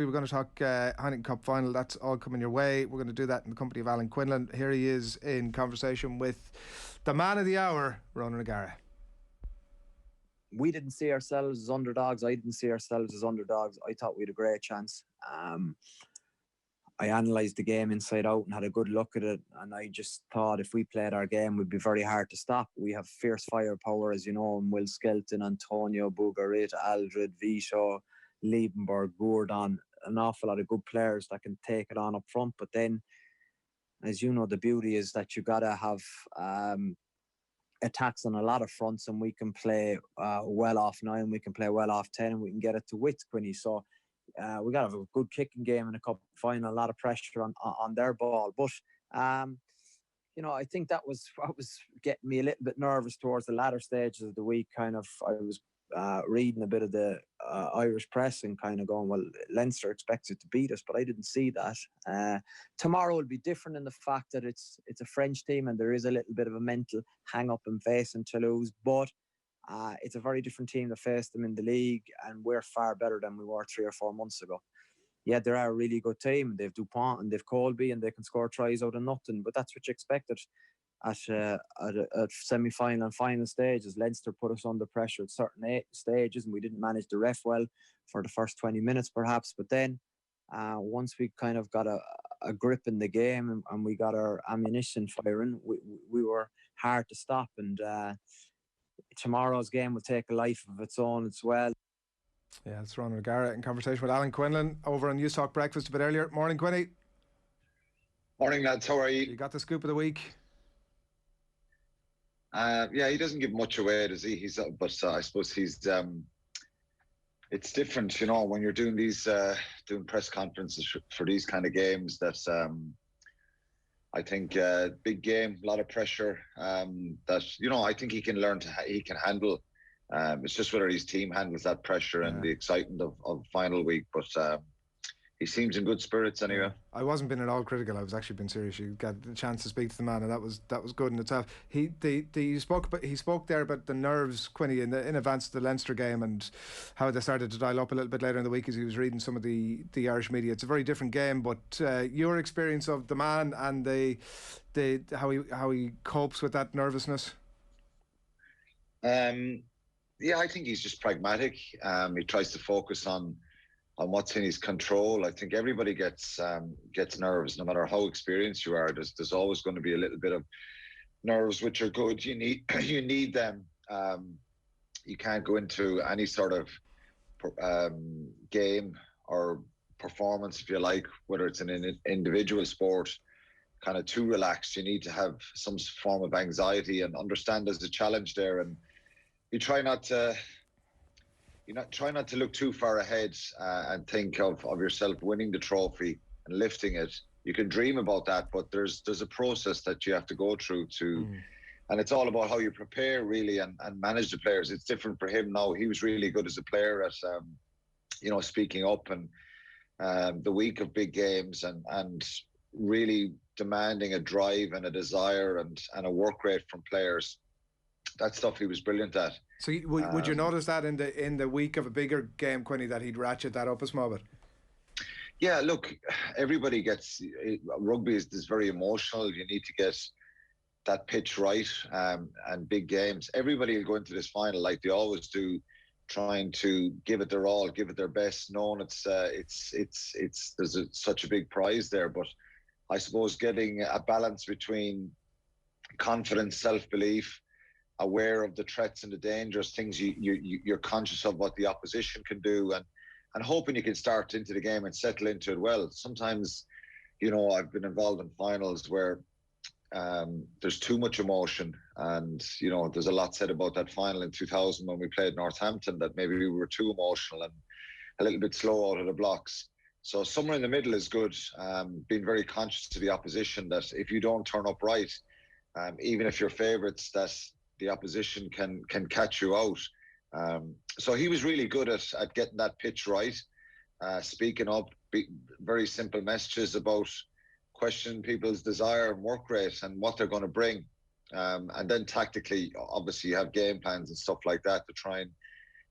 We were going to talk Heineken Cup final. That's all coming your way. We're going to do that in the company of Alan Quinlan. Here he is in conversation with the man of the hour, Ronan O'Gara. We didn't see ourselves as underdogs. I didn't see ourselves as underdogs. I thought we had a great chance. I analysed the game inside out and had a good look at it, and I just thought if we played our game, we'd be very hard to stop. We have fierce firepower, as you know, and Will Skelton, Antonio, Bugarit, Aldred, Vito, Liebenberg, Gordon, an awful lot of good players that can take it on up front. But then, as you know, the beauty is that you got to have attacks on a lot of fronts, and we can play well off 9, we can play well off 10, and we can get it to width, Quinny. So we got to have a good kicking game in a cup final, a lot of pressure on their ball. But, you know, I think that was what was getting me a little bit nervous towards the latter stages of the week. I was reading a bit of the Irish press and kind of going, well, Leinster expects it to beat us, but I didn't see that. Tomorrow will be different in the fact that it's a French team and there is a little bit of a mental hang-up in facing Toulouse, but it's a very different team that faced them in the league, and we're far better than we were 3 or 4 months ago. Yeah, they are a really good team. They've Dupont and they've Colby, and they can score tries out of nothing, but that's what you expected at semi-final and final stages. Leinster put us under pressure at certain stages, and we didn't manage the ref well for the first 20 minutes perhaps, but then once we kind of got a grip in the game and we got our ammunition firing, we were hard to stop, and tomorrow's game will take a life of its own as well. Yeah, it's Ronan O'Gara in conversation with Alan Quinlan over on News Talk Breakfast a bit earlier. Morning, Quinny. Morning, lads. How are you? You got the scoop of the week? Yeah, he doesn't give much away, does he? But I suppose he's. It's different, you know, when you're doing these doing press conferences for these kind of games. That I think big game, a lot of pressure. That, you know, I think he can learn he can handle. It's just whether his team handles that pressure and the excitement of final week. But he seems in good spirits anyway. I wasn't being at all critical. I was actually being serious. You got the chance to speak to the man, and that was good in itself. He spoke there about the nerves, Quinny, in advance of the Leinster game, and how they started to dial up a little bit later in the week as he was reading some of the Irish media. It's a very different game, but your experience of the man and how he copes with that nervousness. Yeah, I think he's just pragmatic. He tries to focus on what's in his control. I think everybody gets nerves, no matter how experienced you are. There's always going to be a little bit of nerves, which are good. You need them. You can't go into any sort of game or performance, if you like, whether it's an individual sport, kind of too relaxed. You need to have some form of anxiety and understand there's a challenge there, and you try not to look too far ahead and think of yourself winning the trophy and lifting it. You can dream about that, but there's a process that you have to go through and it's all about how you prepare really and manage the players. It's different for him now. He was really good as a player at you know, speaking up and the week of big games and really demanding a drive and a desire and a work rate from players. That stuff he was brilliant at. So would you notice that in the week of a bigger game, Quinny, that he'd ratchet that up a small bit? Yeah, look, everybody gets rugby is very emotional. You need to get that pitch right, and big games. Everybody will go into this final like they always do, trying to give it their all, give it their best, knowing there's such a big prize there. But I suppose getting a balance between confidence, self-belief, aware of the threats and the dangers, things you're conscious of what the opposition can do, and hoping you can start into the game and settle into it well. Sometimes, you know, I've been involved in finals where there's too much emotion, and you know, there's a lot said about that final in 2000 when we played Northampton, that maybe we were too emotional and a little bit slow out of the blocks. So somewhere in the middle is good. Being very conscious to the opposition that if you don't turn up right, even if you're favourites, that the opposition can catch you out. So he was really good at getting that pitch right, speaking up, very simple messages about questioning people's desire and work rate and what they're going to bring. And then tactically, obviously you have game plans and stuff like that to try and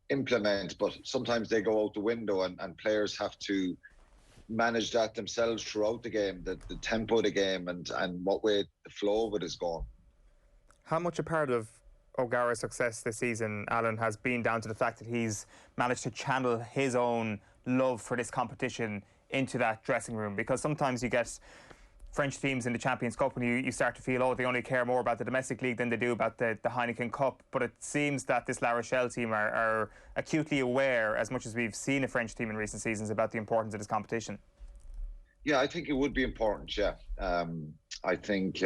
implement, but sometimes they go out the window and players have to manage that themselves throughout the game, the tempo of the game, and what way the flow of it is going. How much a part of O'Gara's success this season, Alan, has been down to the fact that he's managed to channel his own love for this competition into that dressing room? Because sometimes you get French teams in the Champions Cup and you start to feel, oh, they only care more about the domestic league than they do about the Heineken Cup. But it seems that this La Rochelle team are acutely aware, as much as we've seen a French team in recent seasons, about the importance of this competition. Yeah, I think it would be important, yeah. I think,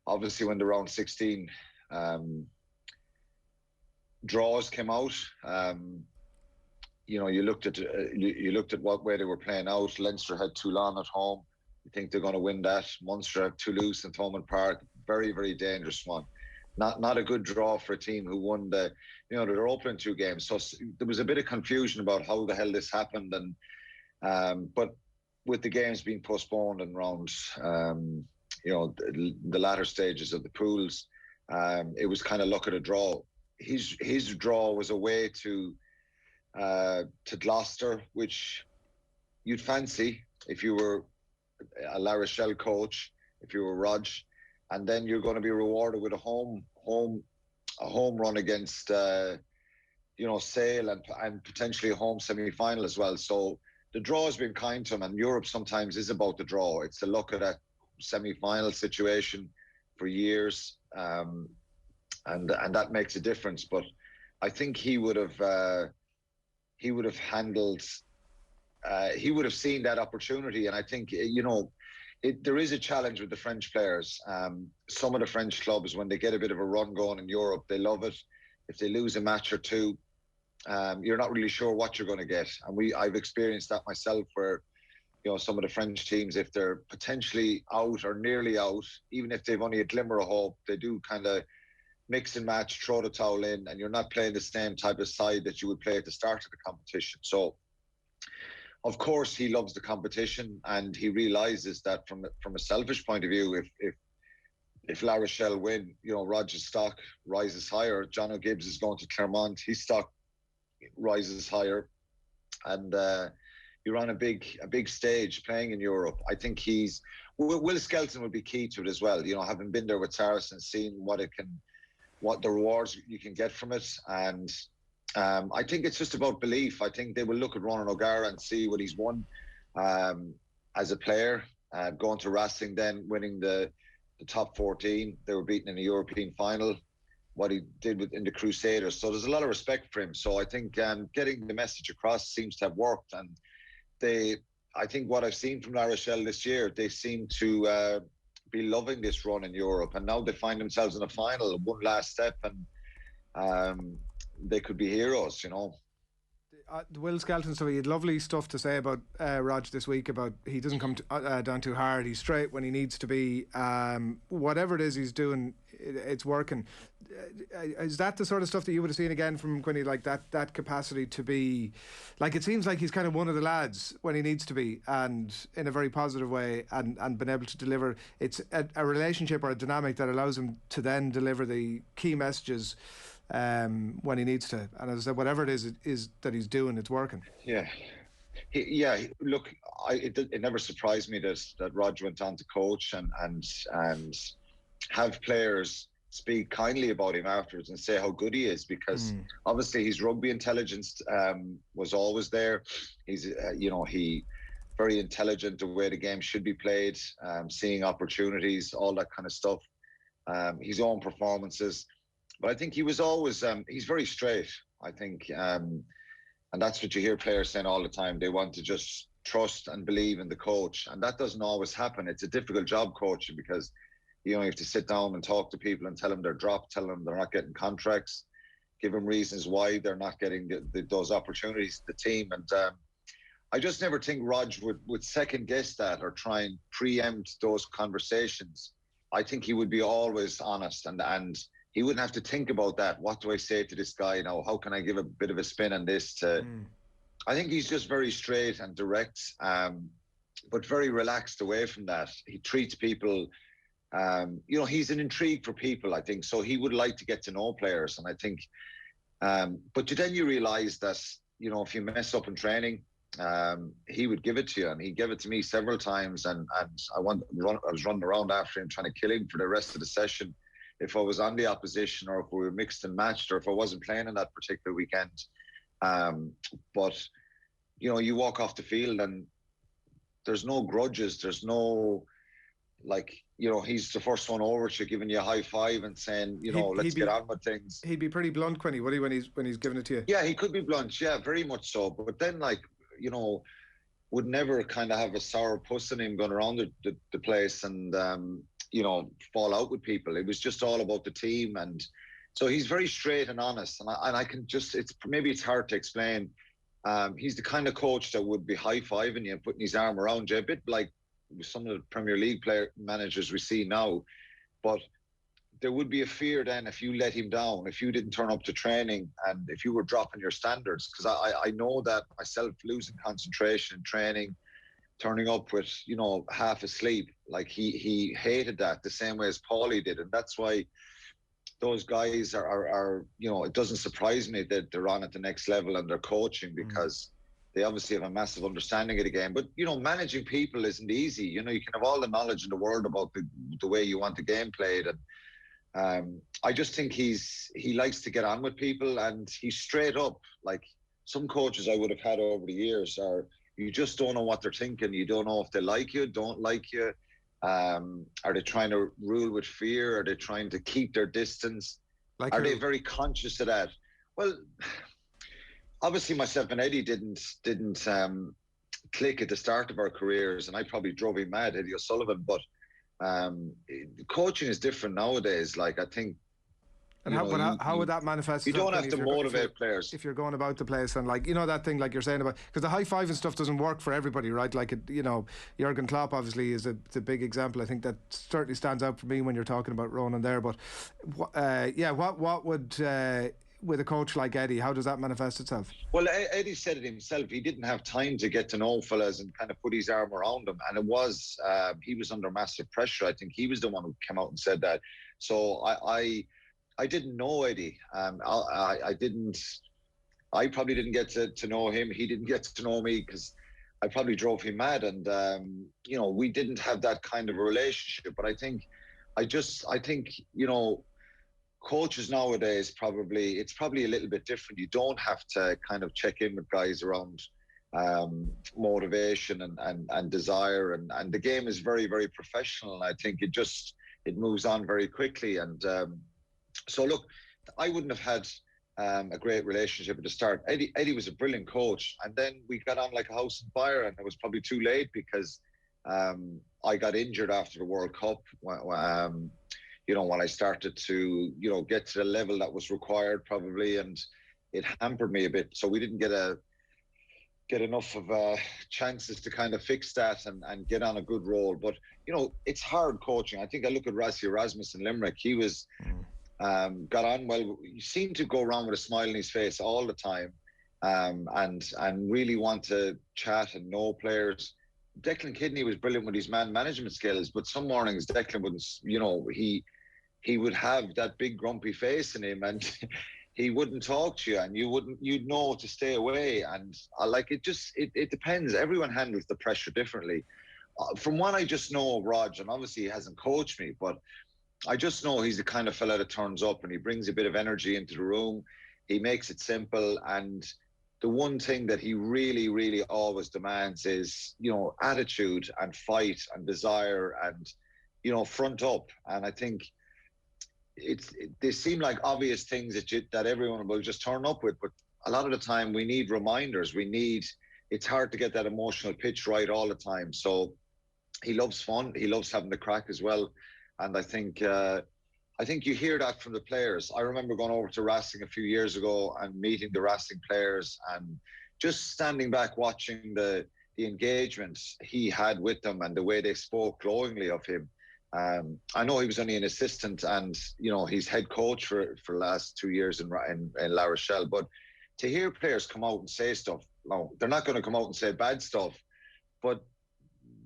obviously, when the round 16 draws came out, you know, you looked at what way they were playing out. Leinster had Toulon at home. You think they're going to win that. Munster have Toulouse and Thomond Park. Very, very dangerous one. Not a good draw for a team who won their opening 2 games. So there was a bit of confusion about how the hell this happened. And but with the games being postponed and round, the latter stages of the pools, it was kind of luck of the draw. His draw was away to Gloucester, which you'd fancy if you were a La Rochelle coach, if you were Rog, and then you're going to be rewarded with a home run against Sale and potentially a home semi-final as well. So the draw has been kind to him, and Europe sometimes is about the draw. It's the luck of that semi-final situation for years, and that makes a difference. But I think he would have handled. He would have seen that opportunity, and I think there is a challenge with the French players. Some of the French clubs, when they get a bit of a run going in Europe, they love it. If they lose a match or two, you're not really sure what you're going to get, and I've experienced that myself, where some of the French teams, if they're potentially out or nearly out, even if they've only a glimmer of hope, they do kind of mix and match, throw the towel in, and you're not playing the same type of side that you would play at the start of the competition. So of course he loves the competition, and he realizes that from a selfish point of view, if La Rochelle win, Roger's stock rises higher. John O'Gibbs is going to Clermont, his stock rises higher, and you're on a big stage playing in Europe. I think Will Skelton would be key to it as well. Having been there with Saracens, seeing what the rewards you can get from it, and I think it's just about belief. I think they will look at Ronan O'Gara and see what he's won as a player, going to Racing, then winning the top 14. They were beaten in the European final. What he did in the Crusaders. So there's a lot of respect for him. So I think getting the message across seems to have worked. And I think what I've seen from La Rochelle this year, they seem to be loving this run in Europe. And now they find themselves in a final, one last step, and they could be heroes, Will Skelton, so he had lovely stuff to say about Rog this week, about he doesn't come down too hard, he's straight when he needs to be, whatever it is he's doing, it's working. Is that the sort of stuff that you would have seen again from Quinny, like that capacity to be, like, it seems like he's kind of one of the lads when he needs to be, and in a very positive way, and been able to deliver. It's a relationship or a dynamic that allows him to then deliver the key messages when he needs to, and as I said, whatever it is that he's doing, it's working. Look, it never surprised me that Rog went on to coach and have players speak kindly about him afterwards and say how good he is, because obviously his rugby intelligence was always there. He's he very intelligent the way the game should be played, seeing opportunities, all that kind of stuff, his own performances. But I think he was always, he's very straight, I think. And that's what you hear players saying all the time. They want to just trust and believe in the coach. And that doesn't always happen. It's a difficult job coaching, because you have to sit down and talk to people and tell them they're dropped, tell them they're not getting contracts, give them reasons why they're not getting those opportunities to the team. And I just never think Rog would second guess that or try and preempt those conversations. I think he would be always honest, and he wouldn't have to think about that. What do I say to this guy now? How can I give a bit of a spin on this? I think he's just very straight and direct, but very relaxed away from that. He treats people, he's an intrigue for people, I think. So he would like to get to know players. And I think, but then you realise that, if you mess up in training, he would give it to you, and he gave it to me several times. And I was running around after him trying to kill him for the rest of the session if I was on the opposition, or if we were mixed and matched, or if I wasn't playing on that particular weekend. But you know, you walk off the field and there's no grudges. There's no, like, you know, he's the first one over to giving you a high five and saying, you know, let's get on with things. He'd be pretty blunt, Quinny, would he, when he's giving it to you? Yeah, he could be blunt. Yeah, very much so. But then, like, you know, would never kind of have a sour puss in him going around the place and, you know, fall out with people. It was just all about the team. And so he's very straight and honest. And I can just, maybe it's hard to explain. He's the kind of coach that would be high-fiving you and putting his arm around you, a bit like some of the Premier League managers we see now. But there would be a fear then if you let him down, if you didn't turn up to training, and if you were dropping your standards. Because I know that myself, losing concentration in training, turning up with, you know, half asleep, like he hated that the same way as Paulie did. And that's why those guys are, you know, it doesn't surprise me that they're on at the next level and they're coaching, because they obviously have a massive understanding of the game. But, you know, managing people isn't easy. You know, you can have all the knowledge in the world about the way you want the game played. And I just think he likes to get on with people, and he's straight up. Like some coaches I would have had over the years are, you just don't know what they're thinking. You don't know if they like you, don't like you. Are they trying to rule with fear? Are they trying to keep their distance? Are they very conscious of that? Well, obviously myself and Eddie didn't click at the start of our careers, and I probably drove him mad, Eddie O'Sullivan. But coaching is different nowadays. Like, I think. And how would that manifest? You don't have to motivate players if you're going about the place, and, like, you know, that thing like you're saying about, because the high five and stuff doesn't work for everybody, right? Like, you know, Jurgen Klopp obviously is a big example. I think that certainly stands out for me when you're talking about Ronan there. But what would with a coach like Eddie, how does that manifest itself? Well, Eddie said it himself. He didn't have time to get to know fellas and kind of put his arm around them, and it was he was under massive pressure. I think he was the one who came out and said that. So I didn't know Eddie. I probably didn't get to know him. He didn't get to know me because I probably drove him mad. And, you know, we didn't have that kind of a relationship. But I think, you know, coaches nowadays, it's probably a little bit different. You don't have to kind of check in with guys around motivation and desire. And the game is very, very professional. And I think it moves on very quickly. And, so look, I wouldn't have had a great relationship at the start. Eddie was a brilliant coach, and then we got on like a house on fire, and it was probably too late because I got injured after the World Cup. You know, when I started to, you know, get to the level that was required probably, and it hampered me a bit. So we didn't get enough of chances to kind of fix that and get on a good roll. But, you know, it's hard coaching. I think I look at Rassie Erasmus in Limerick. He was... got on well. He seemed to go around with a smile on his face all the time, and really want to chat and know players. Declan Kidney was brilliant with his man management skills, but some mornings Declan wouldn't, you know, he would have that big grumpy face in him, and he wouldn't talk to you, and you'd know to stay away. And it depends. Everyone handles the pressure differently. From what I just know of Rog, and obviously he hasn't coached me, but I just know he's the kind of fella that turns up and he brings a bit of energy into the room. He makes it simple. And the one thing that he really, really always demands is, you know, attitude and fight and desire and, you know, front up. And I think they seem like obvious things that everyone will just turn up with. But a lot of the time we need reminders. It's hard to get that emotional pitch right all the time. So he loves fun. He loves having the crack as well. And I think you hear that from the players. I remember going over to Racing a few years ago and meeting the Racing players and just standing back watching the engagement he had with them and the way they spoke glowingly of him. I know he was only an assistant, and, you know, he's head coach for the last 2 years in La Rochelle. But to hear players come out and say stuff, no, they're not going to come out and say bad stuff, but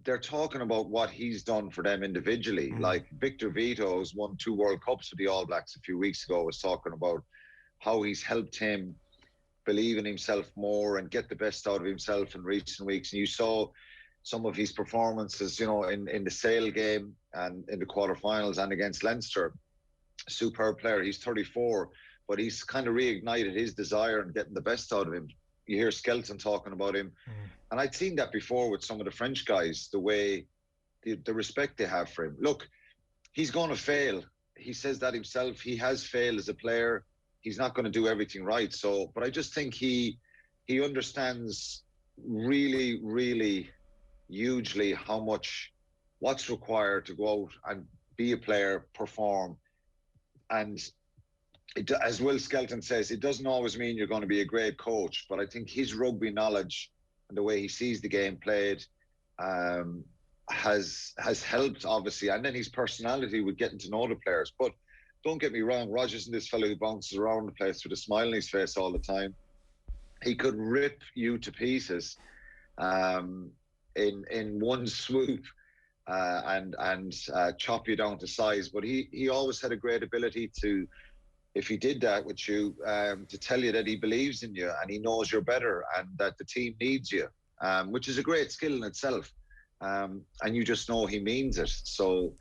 they're talking about what he's done for them individually. Like Victor Vito, who's won 2 World Cups with the All Blacks a few weeks ago, was talking about how he's helped him believe in himself more and get the best out of himself in recent weeks. And you saw some of his performances, you know, in the Sale game and in the quarterfinals and against Leinster. Superb player. He's 34, but he's kind of reignited his desire and getting the best out of him. You hear Skelton talking about him. And I'd seen that before with some of the French guys, the way, the respect they have for him. Look, he's going to fail. He says that himself. He has failed as a player. He's not going to do everything right. So, but I just think he understands really, really hugely what's required to go out and be a player, perform. And as Will Skelton says, it doesn't always mean you're going to be a great coach, but I think his rugby knowledge and the way he sees the game played has helped, obviously. And then his personality with getting to know the players. But don't get me wrong, Rog isn't this fellow who bounces around the place with a smile on his face all the time. He could rip you to pieces in one swoop and chop you down to size. But he always had a great ability to, if he did that with you, to tell you that he believes in you and he knows you're better and that the team needs you, which is a great skill in itself. And you just know he means it. So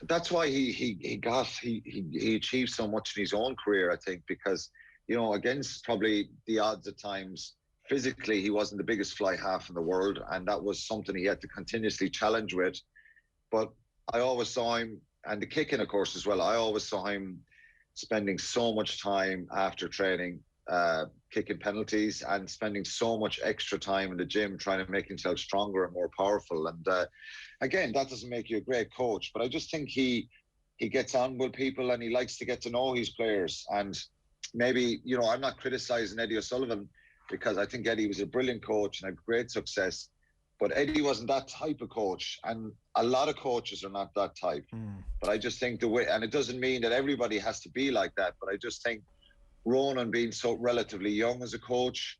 that's why he achieved so much in his own career, I think, because, you know, against probably the odds at times, physically he wasn't the biggest fly half in the world, and that was something he had to continuously challenge with. But I always saw him, and the kicking, of course, as well, I always saw him spending so much time after training kicking penalties and spending so much extra time in the gym trying to make himself stronger and more powerful. And again, that doesn't make you a great coach, but I just think he gets on with people and he likes to get to know his players. And maybe, you know, I'm not criticizing Eddie O'Sullivan, because I think Eddie was a brilliant coach and had great success, but Eddie wasn't that type of coach, and a lot of coaches are not that type. But I just think the way, and it doesn't mean that everybody has to be like that, but I just think Ronan, being so relatively young as a coach,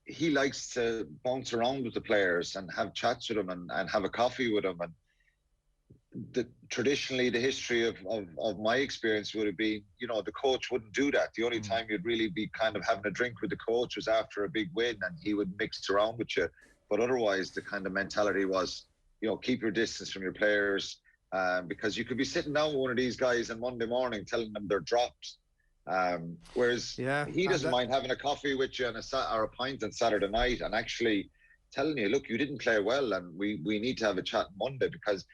he likes to bounce around with the players and have chats with them and have a coffee with them. And traditionally, the history of my experience would have been, you know, the coach wouldn't do that. The only time you'd really be kind of having a drink with the coach was after a big win, and he would mix around with you. But otherwise, the kind of mentality was, you know, keep your distance from your players, because you could be sitting down with one of these guys on Monday morning telling them they're dropped. Whereas he doesn't mind having a coffee with you or a pint on Saturday night and actually telling you, look, you didn't play well and we need to have a chat Monday, because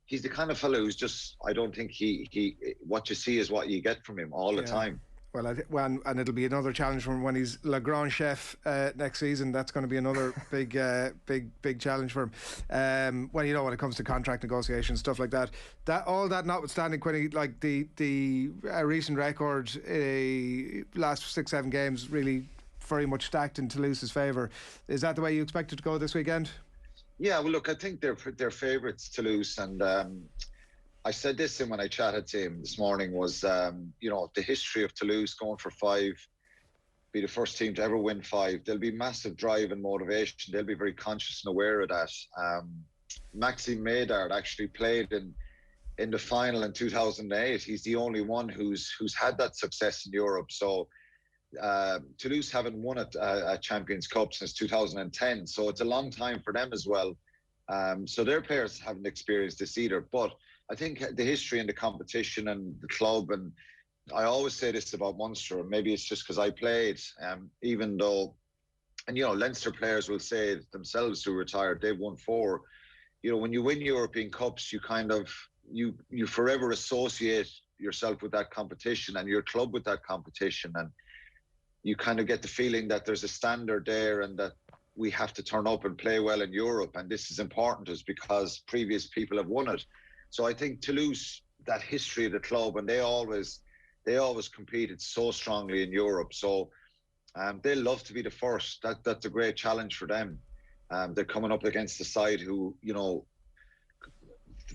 he's the kind of fellow who's just, I don't think he what you see is what you get from him all the time. Well, and it'll be another challenge for him when he's Le Grand Chef next season. That's going to be another big challenge for him. Well, you know, when it comes to contract negotiations, stuff like that. All that notwithstanding, Quinny, like the recent record, last 6-7 games, really very much stacked in Toulouse's favour. Is that the way you expect it to go this weekend? Yeah, well, look, I think they're favourites, Toulouse, and I said this when I chatted to him this morning was, you know, the history of Toulouse going for 5, be the first team to ever win 5. There'll be massive drive and motivation. They'll be very conscious and aware of that. Maxime Médard actually played in the final in 2008. He's the only one who's had that success in Europe. So Toulouse haven't won a Champions Cup since 2010. So it's a long time for them as well. So their players haven't experienced this either. But I think the history and the competition and the club, and I always say this about Munster, maybe it's just because I played, even though, and you know, Leinster players will say it themselves who retired, they've won 4. You know, when you win European Cups, you kind of, you forever associate yourself with that competition and your club with that competition, and you kind of get the feeling that there's a standard there and that we have to turn up and play well in Europe, and this is important to us because previous people have won it. So I think Toulouse, that history of the club, and they always competed so strongly in Europe. So they'll love to be the first. That's a great challenge for them. They're coming up against the side who, you know,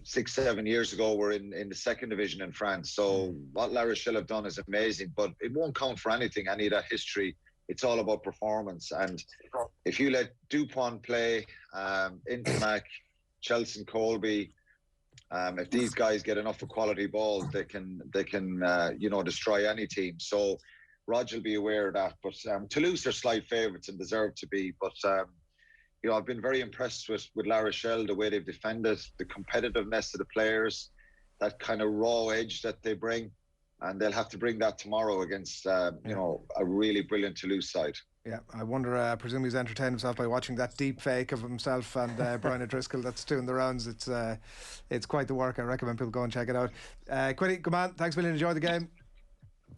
6-7 years ago were in the second division in France. So what La Rochelle have done is amazing, but it won't count for anything, any of that history. It's all about performance. And if you let Dupont play, Intermac, Chelsea, Colby, if these guys get enough of quality balls, they can you know, destroy any team. So Rog will be aware of that. But Toulouse are slight favourites and deserve to be. But I've been very impressed with La Rochelle, the way they've defended, the competitiveness of the players, that kind of raw edge that they bring. And they'll have to bring that tomorrow against, a really brilliant Toulouse side. Yeah, I wonder, I presume he's entertained himself by watching that deep fake of himself and Brian O'Driscoll that's doing the rounds. It's quite the work. I recommend people go and check it out. Quinny, come on, thanks a million, enjoy the game.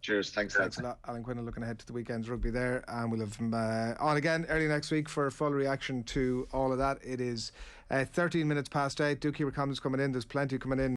Cheers, thanks a lot. Alan Quinlan looking ahead to the weekend's rugby there, and we'll have him on again early next week for a full reaction to all of that. It is 13 minutes past 8. Do keep your comments coming in, there's plenty coming in.